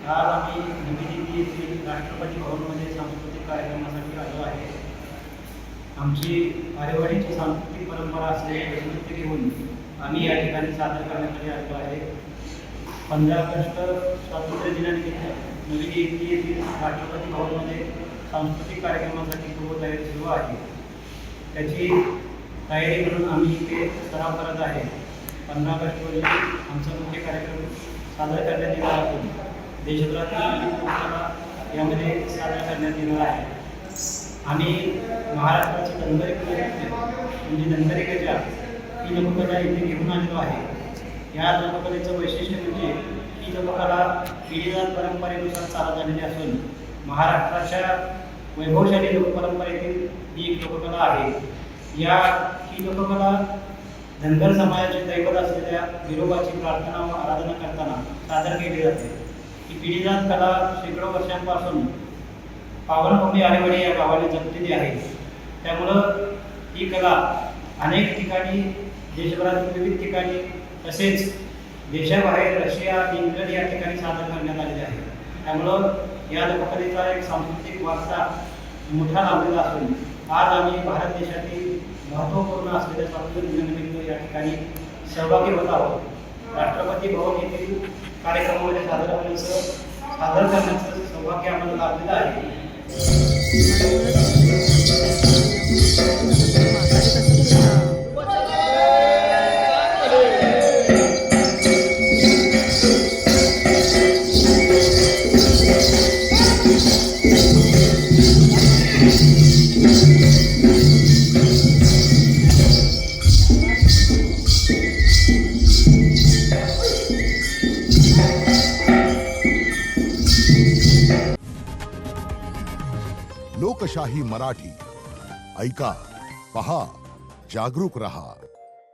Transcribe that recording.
आज आम्ही नवी दिल्ली येथील राष्ट्रपती भवनमध्ये सांस्कृतिक कार्यक्रमासाठी आलो आहे. आमची आरेवाडीची सांस्कृतिक परंपरा असलेले नृत्य घेऊन आम्ही या ठिकाणी सादर करण्यासाठी आलो आहे. 15 ऑगस्ट स्वातंत्र्य दिनानिमित्त नवी दिल्ली येथील राष्ट्रपती भवनमध्ये सांस्कृतिक कार्यक्रमासाठी पूर्वतयारी सुरू आहे. त्याची तयारी म्हणून आम्ही इथे सराव करत आहे. 15 ऑगस्ट रोजी आमचा मुख्य कार्यक्रम सादर करण्यात येणार असून देशभरातील लोककला यामध्ये सादर करण्यात येणार आहे. आम्ही महाराष्ट्राची दंगरी म्हणजे दंगरी गजा ही लोककला इथे घेऊन आलेलो आहे. या लोककलेचं वैशिष्ट्य म्हणजे ही लोककला पिढीजात परंपरेनुसार चालत आलेली असून महाराष्ट्राच्या वैभवशाली लोकपरंपरेतील ही एक लोककला आहे. ही लोककला धनगर समाजाचे दैवत असलेल्या विरोबाची प्रार्थना व आराधना करताना सादर केली जाते. ही पिढीजात कला शेकडो वर्षांपासून पावनभूमी आरेवाडी या गावाने जपलेली आहे. त्यामुळं ही कला अनेक ठिकाणी देशभरातील विविध ठिकाणी तसेच देशाबाहेर रशिया इंग्लंड या ठिकाणी सादर करण्यात आलेले आहे. त्यामुळं या लोककलेचा एक सांस्कृतिक वारसा मोठा लाभलेला असून आज आम्ही भारत देशातील महत्त्वपूर्ण असलेल्या स्वातंत्र्य दिनानिमित्त या ठिकाणी सहभागी होत आहोत. राष्ट्रपती भवन येथील कार्यक्रमामध्ये सादर करण्याचं सौभाग्य आम्हाला लाभलेलं आहे. लोकशाही मराठी ऐका, पहा, जागरूक रहा.